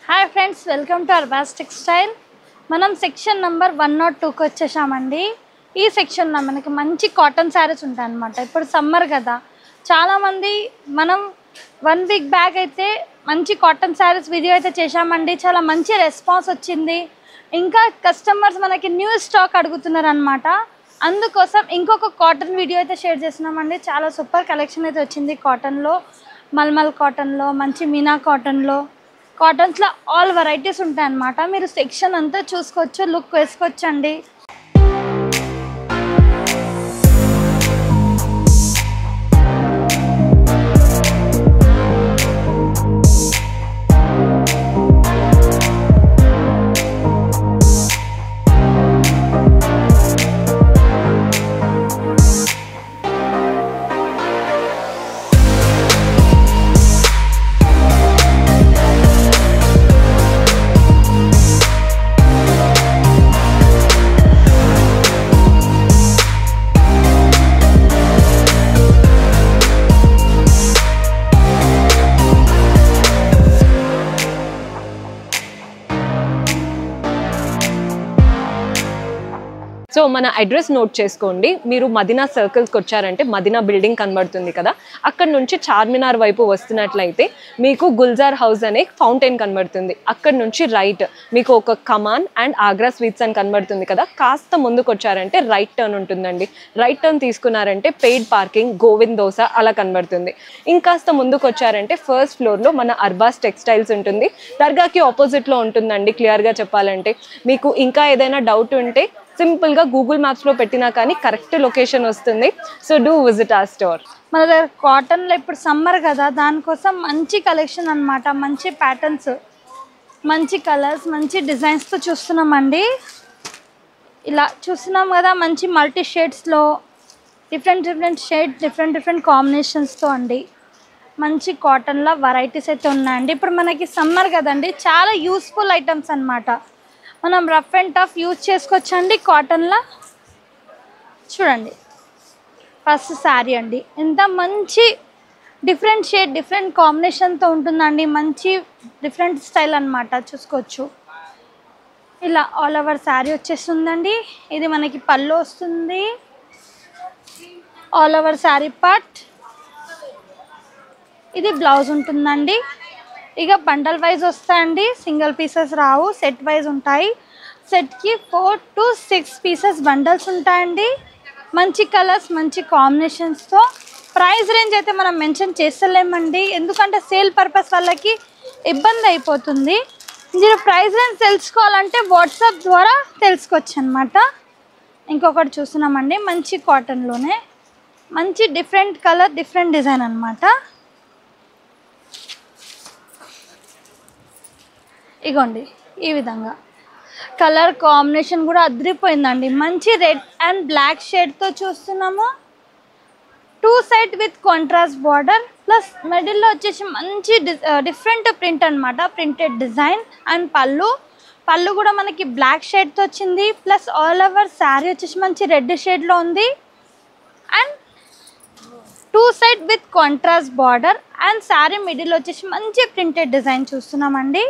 Hi friends, welcome to Arbaz textile. మనం section number 102కి వచ్చేసామండి. ఈ సెక్షన్లో మనకి మంచి కాటన్ శారీస్ ఉంటాయి అన్నమాట. ఇప్పుడు సమ్మర్ కదా, చాలామంది మనం 1 వీక్ బ్యాక్ అయితే మంచి కాటన్ శారీస్ వీడియో అయితే చేశామండి. చాలా మంచి రెస్పాన్స్ వచ్చింది. ఇంకా కస్టమర్స్ మనకి న్యూ స్టాక్ అడుగుతున్నారు అనమాట. అందుకోసం ఇంకొక కాటన్ వీడియో అయితే షేర్ చేస్తున్నామండి. చాలా సూపర్ కలెక్షన్ అయితే వచ్చింది కాటన్లో. మల్మల్ కాటన్లో, మంచి మీనా కాటన్లో, కాటన్స్లో ఆల్ వెరైటీస్ ఉంటాయి అన్నమాట. మీరు సెక్షన్ అంతా చూసుకోవచ్చు, లుక్ వేసుకోవచ్చండి. సో మన అడ్రస్ నోట్ చేసుకోండి. మీరు మదీనా సర్కిల్స్కి వచ్చారంటే మదీనా బిల్డింగ్ కనబడుతుంది కదా, అక్కడ నుంచి చార్మినార్ వైపు వస్తున్నట్లయితే మీకు గుల్జార్ హౌస్ అనే ఫౌంటైన్ కనబడుతుంది. అక్కడ నుంచి రైట్ మీకు ఒక కమాన్ అండ్ ఆగ్రా స్వీట్స్ అని కనబడుతుంది కదా, కాస్త ముందుకు వచ్చారంటే రైట్ టర్న్ ఉంటుందండి. రైట్ టర్న్ తీసుకున్నారంటే పెయిడ్ పార్కింగ్, గోవింద్ దోస అలా కనబడుతుంది. ఇంకాస్త ముందుకు వచ్చారంటే ఫస్ట్ ఫ్లోర్లో మన అర్బాస్ టెక్స్టైల్స్ ఉంటుంది. దర్గాకి ఆపోజిట్లో ఉంటుందండి. క్లియర్గా చెప్పాలంటే మీకు ఇంకా ఏదైనా డౌట్ ఉంటే సింపుల్గా గూగుల్ మ్యాప్స్లో పెట్టినా కానీ కరెక్ట్ లొకేషన్ వస్తుంది. So do visit our store. మన దగ్గర కాటన్లో ఇప్పుడు సమ్మర్ కదా, దానికోసం మంచి కలెక్షన్ అనమాట. మంచి ప్యాటర్న్స్, మంచి కలర్స్, మంచి డిజైన్స్తో చూస్తున్నామండి. ఇలా చూస్తున్నాం కదా, మంచి మల్టీ షేడ్స్లో డిఫరెంట్ షేడ్, డిఫరెంట్ కాంబినేషన్స్తో అండి. మంచి కాటన్లో వెరైటీస్ అయితే ఉన్నాయండి. ఇప్పుడు మనకి సమ్మర్ కదండి, చాలా యూస్ఫుల్ ఐటమ్స్ అనమాట. మనం రఫ్ అండ్ టఫ్ యూజ్ చేసుకోవచ్చండి. కాటన్లో చూడండి, ఫస్ట్ శారీ అండి. ఎంత మంచి డిఫరెంట్ షేడ్, డిఫరెంట్ కాంబినేషన్తో ఉంటుందండి. మంచి డిఫరెంట్ స్టైల్ అనమాట, చూసుకోవచ్చు. ఇలా ఆల్ ఓవర్ శారీ వచ్చేస్తుందండి. ఇది మనకి పళ్ళు వస్తుంది, ఆల్ ఓవర్ శారీ పార్ట్. ఇది బ్లౌజ్ ఉంటుందండి. ఇక బండల్ వైజ్ వస్తాయండి, సింగిల్ పీసెస్ రావు, సెట్ వైజ్ ఉంటాయి. సెట్కి 4 to 6 పీసెస్ బండల్స్ ఉంటాయండి. మంచి కలర్స్, మంచి కాంబినేషన్స్తో. ప్రైస్ రేంజ్ అయితే మనం మెన్షన్ చేస్తలేమండి, ఎందుకంటే సేల్ పర్పస్ వాళ్ళకి ఇబ్బంది అయిపోతుంది. మీరు ప్రైస్ రేంజ్ తెలుసుకోవాలంటే వాట్సాప్ ద్వారా తెలుసుకోవచ్చు అనమాట. ఇంకొకటి చూస్తున్నామండి, మంచి కాటన్లోనే మంచి డిఫరెంట్ కలర్, డిఫరెంట్ డిజైన్ అనమాట. ఇగోండి, ఈ విధంగా కలర్ కాంబినేషన్ కూడా అదిరిపోయిందండి. మంచి రెడ్ అండ్ బ్లాక్ షేడ్తో చూస్తున్నాము. 2 side with contrast border, plus మిడిల్లో వచ్చేసి మంచి డిఫరెంట్ ప్రింట్ అనమాట, ప్రింటెడ్ డిజైన్. అండ్ పళ్ళు కూడా మనకి బ్లాక్ షేడ్తో వచ్చింది. ప్లస్ ఆల్ ఓవర్ శారీ వచ్చేసి మంచి రెడ్ షేడ్లో ఉంది. And 2 side with contrast border and sari middle వచ్చేసి మంచి ప్రింటెడ్ డిజైన్ చూస్తున్నామండి.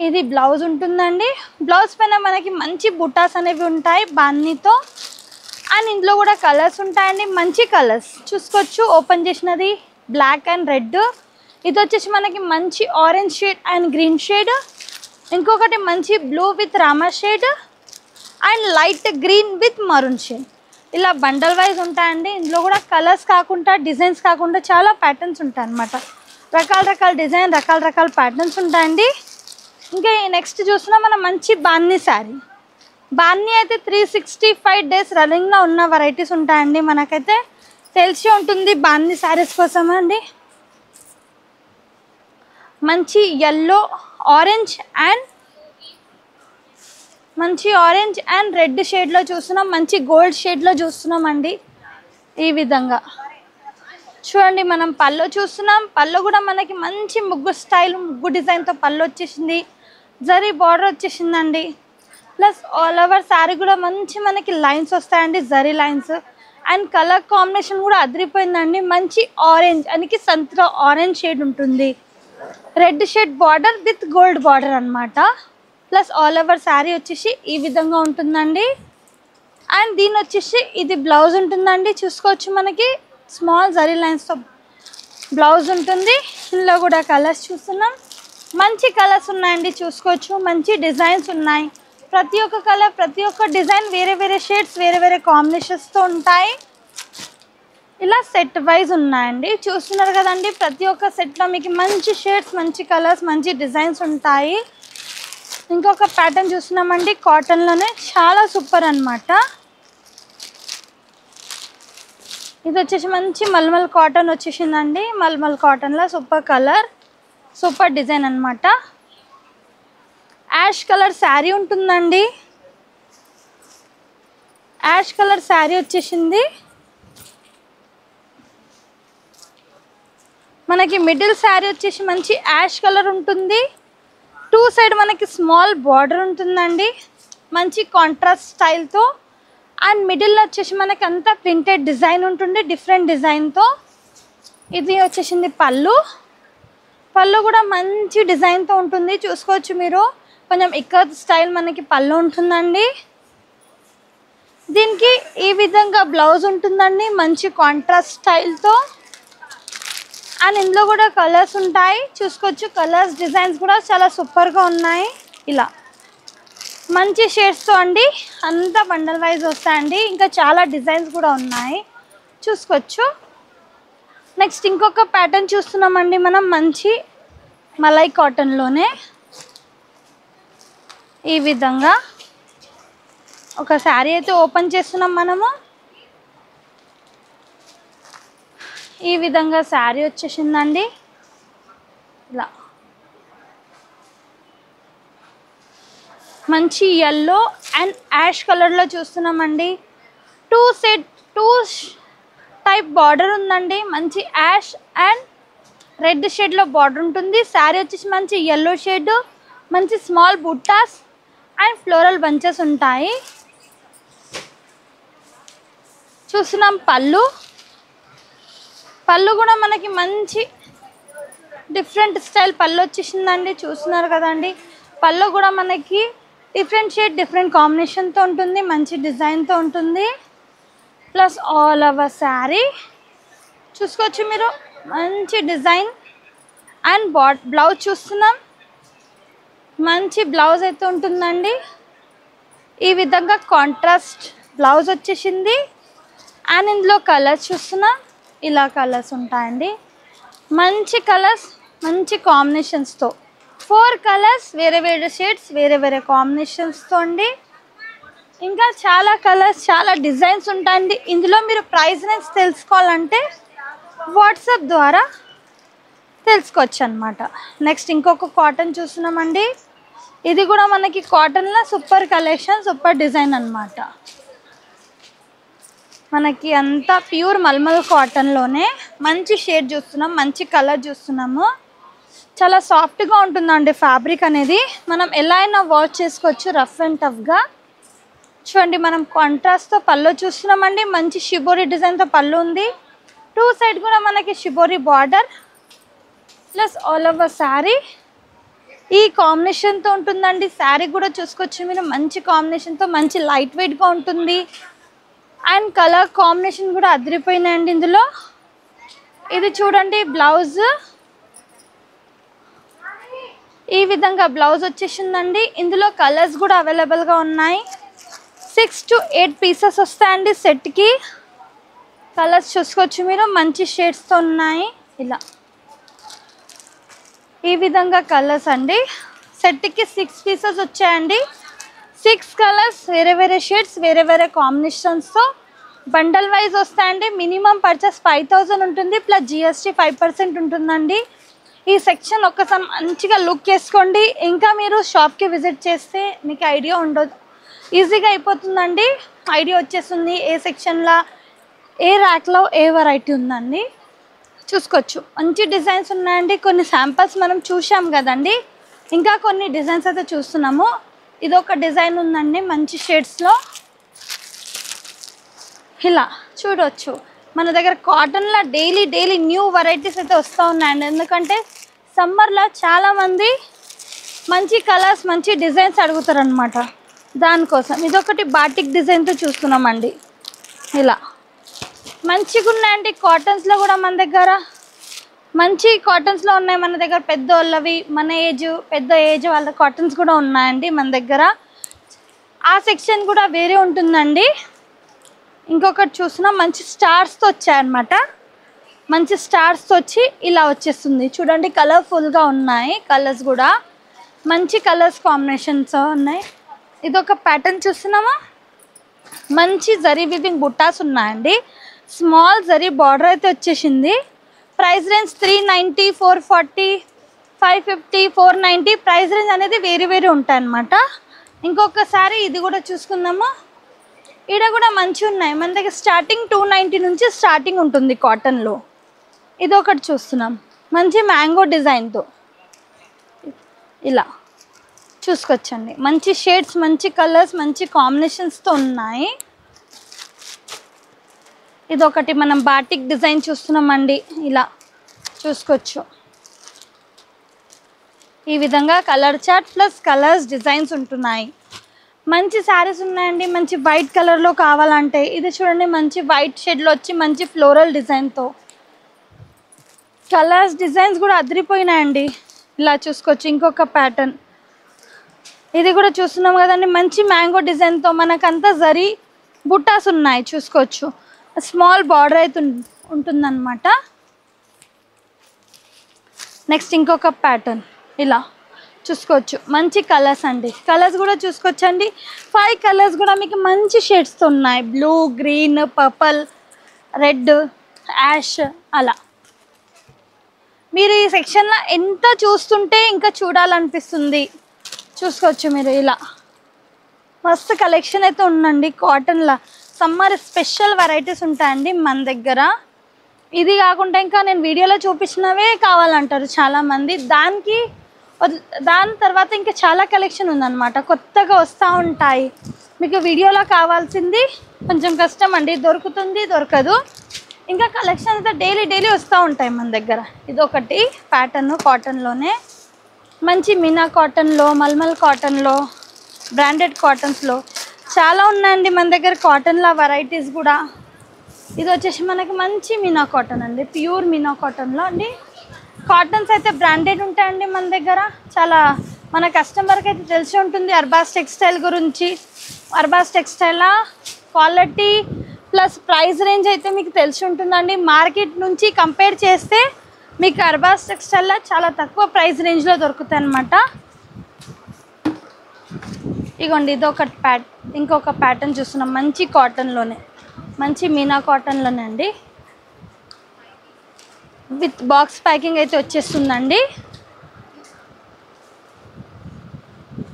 ఇది బ్లౌజ్ ఉంటుందండి. బ్లౌజ్ పైన మనకి మంచి బుటాస్ అనేవి ఉంటాయి బాన్నీతో. అండ్ ఇందులో కూడా కలర్స్ ఉంటాయండి, మంచి కలర్స్ చూసుకోవచ్చు. ఓపెన్ చేసినది బ్లాక్ అండ్ రెడ్, ఇది వచ్చేసి మనకి మంచి orange shade and green shade. ఇంకొకటి మంచి blue with Rama shade and light green with maroon shade. ఇలా బండల్ వైజ్ ఉంటాయండి. ఇందులో కూడా కలర్స్ కాకుండా, డిజైన్స్ కాకుండా చాలా ప్యాటర్న్స్ ఉంటాయి అన్నమాట. రకాల డిజైన్, రకాల ప్యాటర్న్స్ ఉంటాయండి. ఇంకా నెక్స్ట్ చూసినా మనం మంచి బాన్నీ శారీ. బాన్నీ అయితే 365 డేస్ రన్నింగ్లో ఉన్న వెరైటీస్ ఉంటాయండి. మనకైతే తెలిసి ఉంటుంది బాన్నీ శారీస్ కోసం అండి. మంచి ఎల్లో, ఆరెంజ్ అండ్ రెడ్ షేడ్లో చూస్తున్నాం, మంచి గోల్డ్ షేడ్లో చూస్తున్నామండి. ఈ విధంగా చూడండి, మనం పళ్ళు చూస్తున్నాం. పళ్ళు కూడా మనకి మంచి ముగ్గు స్టైల్, ముగ్గు డిజైన్తో పళ్ళు వచ్చేసింది. జరీ బార్డర్ వచ్చేసిందండి. ప్లస్ ఆల్ ఓవర్ శారీ కూడా మంచి మనకి లైన్స్ వస్తాయండి, zari lines. And colour combination కూడా అదిరిపోయిందండి. మంచి ఆరెంజ్, అందుకే సంత్రా ఆరెంజ్ షేడ్ ఉంటుంది. Red shade border with gold border అన్నమాట. ప్లస్ ఆల్ ఓవర్ శారీ వచ్చేసి ఈ విధంగా ఉంటుందండి. అండ్ దీని వచ్చేసి ఇది బ్లౌజ్ ఉంటుందండి. చూసుకోవచ్చు మనకి స్మాల్ జరీ లైన్స్తో బ్లౌజ్ ఉంటుంది. ఇందులో కూడా కలర్స్ చూస్తున్నాం. మంచి కలర్స్ ఉన్నాయండి, చూసుకోవచ్చు. మంచి డిజైన్స్ ఉన్నాయి. ప్రతి ఒక్క కలర్, ప్రతి ఒక్క డిజైన్ వేరే వేరే షేడ్స్, వేరే వేరే కాంబినేషన్స్తో ఉంటాయి. ఇలా సెట్ వైజ్ ఉన్నాయండి, చూస్తున్నారు కదండి. ప్రతి ఒక్క సెట్లో మీకు మంచి షేడ్స్, మంచి కలర్స్, మంచి డిజైన్స్ ఉంటాయి. ఇంకొక ప్యాటర్న్ చూస్తున్నామండి, కాటన్లోనే చాలా సూపర్ అన్నమాట. ఇది వచ్చేసి మంచి మల్మల్ కాటన్ వచ్చేసిందండి. మల్మల్ కాటన్లో సూపర్ కలర్, సూపర్ డిజైన్ అన్నమాట. యాష్ కలర్ శారీ ఉంటుందండి. యాష్ కలర్ శారీ వచ్చేసింది. మనకి మిడిల్ శారీ వచ్చేసి మంచి యాష్ కలర్ ఉంటుంది. టూ సైడ్ మనకి స్మాల్ బార్డర్ ఉంటుందండి, మంచి కాంట్రాస్ట్ స్టైల్తో. అండ్ మిడిల్లో వచ్చేసి మనకి అంతా ప్రింటెడ్ డిజైన్ ఉంటుంది, డిఫరెంట్ డిజైన్తో. ఇది వచ్చేసింది పళ్ళు. పళ్ళు కూడా మంచి డిజైన్తో ఉంటుంది, చూసుకోవచ్చు మీరు. కొంచెం ఇక్కత్ స్టైల్ మనకి పళ్ళు ఉంటుందండి. దీనికి ఈ విధంగా బ్లౌజ్ ఉంటుందండి, మంచి కాంట్రాస్ట్ స్టైల్తో. అండ్ ఇందులో కూడా కలర్స్ ఉంటాయి, చూసుకోవచ్చు. కలర్స్, డిజైన్స్ కూడా చాలా సూపర్గా ఉన్నాయి. ఇలా మంచి షేడ్స్తో అండి, అంతా బండల్ వైజ్ వస్తాయండి. ఇంకా చాలా డిజైన్స్ కూడా ఉన్నాయి, చూసుకోవచ్చు. నెక్స్ట్ ఇంకొక ప్యాటర్న్ చూస్తున్నామండి మనం, మంచి మలై కాటన్లోనే. ఈ విధంగా ఒక శారీ అయితే ఓపెన్ చేస్తున్నాం మనము. ఈ విధంగా శారీ వచ్చేసిందండి. ఇలా మంచి ఎల్లో అండ్ యాష్ కలర్లో చూస్తున్నామండి. టూ టైప్ బార్డర్ ఉందండి. మంచి యాష్ అండ్ రెడ్ షేడ్లో బార్డర్ ఉంటుంది. శారీ వచ్చేసి మంచి ఎల్లో షేడ్, మంచి స్మాల్ బుట్టాస్ అండ్ ఫ్లోరల్ బంచెస్ ఉంటాయి. చూస్తున్నాం పళ్ళు. పళ్ళు కూడా మనకి మంచి డిఫరెంట్ స్టైల్ పళ్ళు వచ్చేసిందండి, చూస్తున్నారు కదండి. పళ్ళు కూడా మనకి డిఫరెంట్ షేడ్, డిఫరెంట్ కాంబినేషన్తో ఉంటుంది, మంచి డిజైన్తో ఉంటుంది. ప్లస్ ఆల్ ఓవర్ శారీ చూసుకోవచ్చు మీరు, మంచి డిజైన్. అండ్ బ్లౌజ్ చూస్తున్నాం, మంచి బ్లౌజ్ అయితే ఉంటుందండి. ఈ విధంగా కాంట్రాస్ట్ బ్లౌజ్ వచ్చేసింది. అండ్ ఇందులో కలర్స్ చూస్తున్నాం, ఇలా కలర్స్ ఉంటాయండి. మంచి కలర్స్, మంచి కాంబినేషన్స్తో. 4 కలర్స్, వేరే వేరే షేడ్స్, వేరే వేరే కాంబినేషన్స్తో అండి. ఇంకా చాలా కలర్స్, చాలా డిజైన్స్ ఉంటాయండి. ఇందులో మీరు ప్రైస్ రేంజ్ తెలుసుకోవాలంటే వాట్సాప్ ద్వారా తెలుసుకోవచ్చు అన్నమాట. నెక్స్ట్ ఇంకొక కాటన్ చూస్తున్నామండి. ఇది కూడా మనకి కాటన్లో సూపర్ కలెక్షన్, సూపర్ డిజైన్ అన్నమాట. మనకి అంతా ప్యూర్ మల్మల్ కాటన్లోనే మంచి షేడ్ చూస్తున్నాం, మంచి కలర్ చూస్తున్నాము. చాలా సాఫ్ట్గా ఉంటుందండి ఫ్యాబ్రిక్ అనేది. మనం ఎలా అయినా వాష్ చేసుకోవచ్చు, రఫ్ అండ్ టఫ్గా. చూడండి, మనం కాంట్రాస్ట్తో పళ్ళు చూస్తున్నామండి. మంచి షిబోరి డిజైన్తో పళ్ళు ఉంది. టూ సైడ్ కూడా మనకి shibori border plus all over sari ఈ కాంబినేషన్తో ఉంటుందండి. శారీ కూడా చూసుకోవచ్చు మీరు, మంచి కాంబినేషన్తో, మంచి లైట్ వెయిట్గా ఉంటుంది. అండ్ కలర్ కాంబినేషన్ కూడా అదిరిపోయినాయండి ఇందులో. ఇది చూడండి బ్లౌజ్, ఈ విధంగా బ్లౌజ్ వచ్చేసిందండి. ఇందులో కలర్స్ కూడా అవైలబుల్గా ఉన్నాయి. 6 to 8 పీసెస్ వస్తాయండి సెట్కి. కలర్స్ చూసుకోవచ్చు మీరు, మంచి షేడ్స్తో ఉన్నాయి. ఇలా ఈ విధంగా కలర్స్ అండి. సెట్కి 6 పీసెస్ వచ్చాయండి. 6 కలర్స్, వేరే వేరే షేడ్స్, వేరే వేరే కాంబినేషన్స్తో బండల్ వైజ్ వస్తాయండి. మినిమం పర్చేస్ 5000 ఉంటుంది, ప్లస్ GST 5% ఉంటుందండి. ఈ సెక్షన్ ఒక్కసారి మంచిగా లుక్ వేసుకోండి. ఇంకా మీరు షాప్కి విజిట్ చేస్తే మీకు ఐడియా ఉండదు, ఈజీగా అయిపోతుందండి. ఐడియా వచ్చేస్తుంది ఏ సెక్షన్లో, ఏ ర్యాక్లో ఏ వెరైటీ ఉందండి. చూసుకోవచ్చు, మంచి డిజైన్స్ ఉన్నాయండి. కొన్ని శాంపిల్స్ మనం చూసాం కదండి, ఇంకా కొన్ని డిజైన్స్ అయితే చూస్తున్నాము. ఇదొక డిజైన్ ఉందండి మంచి షేడ్స్లో. ఇలా చూడవచ్చు, మన దగ్గర కాటన్లో డైలీ న్యూ వెరైటీస్ అయితే వస్తూ ఉన్నాయండి. ఎందుకంటే సమ్మర్లో చాలామంది మంచి కలర్స్ మంచి డిజైన్స్ అడుగుతారు అనమాట. దానికోసం ఇదొకటి బాటిక్ డిజైన్తో చూస్తున్నామండి. ఇలా మంచిగా ఉన్నాయండి. కాటన్స్లో కూడా మన దగ్గర మంచి కాటన్స్లో ఉన్నాయి మన దగ్గర. పెద్దోళ్ళవి పెద్ద ఏజ్ వాళ్ళ కాటన్స్ కూడా ఉన్నాయండి మన దగ్గర. ఆ సెక్షన్ కూడా వేరే ఉంటుందండి. ఇంకొకటి చూసినా మంచి స్టార్స్తో వచ్చాయన్నమాట. మంచి స్టార్స్తో వచ్చి ఇలా వచ్చేస్తుంది చూడండి. కలర్ఫుల్గా ఉన్నాయి కలర్స్ కూడా. మంచి కలర్స్ కాంబినేషన్స్ ఉన్నాయి. ఇదొక ప్యాటర్న్ చూస్తున్నామా. మంచి జరీ వివింగ్ బుట్టాస్ ఉన్నాయండి. స్మాల్ జరీ బార్డర్ అయితే వచ్చేసింది. ప్రైస్ రేంజ్ 390, 440, 550, 490 ప్రైస్ రేంజ్ అనేది వేరే వేరే ఉంటాయి అన్నమాట. ఇంకొకసారి ఇది కూడా చూసుకుందాము. ఈడ కూడా మంచి ఉన్నాయి మన దగ్గర. స్టార్టింగ్ 290 నుంచి స్టార్టింగ్ ఉంటుంది కాటన్లో. ఇది ఒకటి చూస్తున్నాం మంచి మ్యాంగో డిజైన్తో. ఇలా చూసుకొచ్చండి. మంచి షేడ్స్ మంచి కలర్స్ మంచి కాంబినేషన్స్తో ఉన్నాయి. ఇదొకటి మనం బాటిక్ డిజైన్ చూస్తున్నామండి. ఇలా చూసుకోవచ్చు. ఈ విధంగా colour chart plus colours designs ఉంటున్నాయి. మంచి శారీస్ ఉన్నాయండి. మంచి వైట్ కలర్లో కావాలంటే ఇది చూడండి. మంచి వైట్ షేడ్లో వచ్చి మంచి ఫ్లోరల్ డిజైన్తో కలర్స్ డిజైన్స్ కూడా అదిరిపోయినాయండి. ఇలా చూసుకోవచ్చు. ఇంకొక ప్యాటర్న్ ఇది కూడా చూస్తున్నాం కదండి. మంచి మ్యాంగో డిజైన్తో మనకంతా జరీ బుట్టాస్ ఉన్నాయి చూసుకోవచ్చు. స్మాల్ బార్డర్ అయితే ఉంటుందన్నమాట. నెక్స్ట్ ఇంకొక ప్యాటర్న్ ఇలా చూసుకోవచ్చు. మంచి కలర్స్ అండి. కలర్స్ కూడా చూసుకోవచ్చండి. 5 కలర్స్ కూడా మీకు మంచి షేడ్స్తో ఉన్నాయి. Blue, green, purple, red, ash. అలా మీరు ఈ సెక్షన్లో ఎంత చూస్తుంటే ఇంకా చూడాలనిపిస్తుంది. చూసుకోవచ్చు మీరు. ఇలా మస్తు కలెక్షన్ అయితే ఉందండి కాటన్లో. సమ్మర్ స్పెషల్ వెరైటీస్ ఉంటాయండి మన దగ్గర. ఇది కాకుండా ఇంకా నేను వీడియోలో చూపించినవే కావాలంటారు చాలామంది. దాని తర్వాత ఇంకా చాలా కలెక్షన్ ఉందన్నమాట. కొత్తగా వస్తూ ఉంటాయి. మీకు వీడియోలో కావాల్సింది కొంచెం కష్టం అండి. దొరుకుతుంది దొరకదు. ఇంకా కలెక్షన్ అయితే డైలీ వస్తూ ఉంటాయి మన దగ్గర. ఇదొకటి ప్యాటర్న్ కాటన్లోనే. మంచి మీనా కాటన్లో, మల్మల్ కాటన్లో, బ్రాండెడ్ కాటన్స్లో చాలా ఉన్నాయండి మన దగ్గర. కాటన్లో వెరైటీస్ కూడా. ఇది వచ్చేసి మనకి మంచి మీనా కాటన్ అండి. ప్యూర్ మీనా కాటన్లో అండి. కాటన్స్ అయితే బ్రాండెడ్ ఉంటాయండి మన దగ్గర. చాలా మన కస్టమర్కి అయితే తెలిసి ఉంటుంది అర్బాస్ టెక్స్టైల్ గురించి. Arbaz textile quality plus price range అయితే మీకు తెలిసి ఉంటుందండి. మార్కెట్ నుంచి కంపేర్ చేస్తే మీకు అర్బాస్ టెక్స్టైల్లో చాలా తక్కువ ప్రైస్ రేంజ్లో దొరుకుతాయి అన్నమాట. ఇగోండి ఇదొక ఇంకొక ప్యాటర్న్ చూస్తున్నాం మంచి కాటన్లోనే. మంచి మీనా కాటన్లోనే అండి. విత్ బాక్స్ ప్యాకింగ్ అయితే వచ్చేస్తుందండి.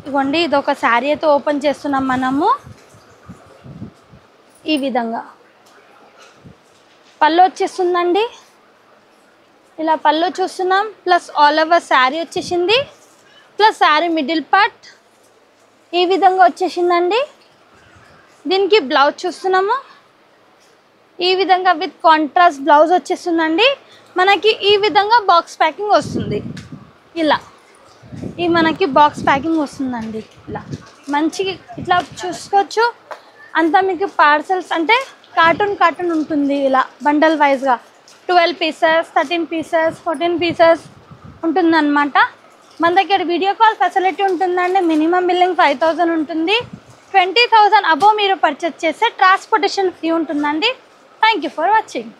ఇగోండి ఇదొక శారీ అయితే ఓపెన్ చేస్తున్నాం మనము. ఈ విధంగా పళ్ళు వచ్చేస్తుందండి. ఇలా పళ్ళు చూస్తున్నాం. ప్లస్ ఆల్ ఓవర్ శారీ వచ్చేసింది. ప్లస్ శారీ మిడిల్ పార్ట్ ఈ విధంగా వచ్చేసిందండి. దీనికి బ్లౌజ్ చూస్తున్నాము. ఈ విధంగా విత్ కాంట్రాస్ట్ బ్లౌజ్ వచ్చేస్తుందండి. మనకి ఈ విధంగా బాక్స్ ప్యాకింగ్ వస్తుంది. ఇలా మనకి బాక్స్ ప్యాకింగ్ వస్తుందండి. ఇలా మంచి ఇట్లా చూసుకోవచ్చు. అంతా మీకు పార్సల్స్ అంటే కార్టూన్ ఉంటుంది. ఇలా బండల్ వైజ్గా 12 పీసెస్, 13 పీసెస్, 14 పీసెస్ ఉంటుందన్నమాట. మన దగ్గర వీడియో కాల్ ఫెసిలిటీ ఉంటుందండి. మినిమం బిల్లింగ్ 5000 ఉంటుంది. 20,000 అబోవ్ మీరు పర్చేస్ చేస్తే ట్రాన్స్పోర్టేషన్ ఫ్రీ ఉంటుందండి. Thank you for watching.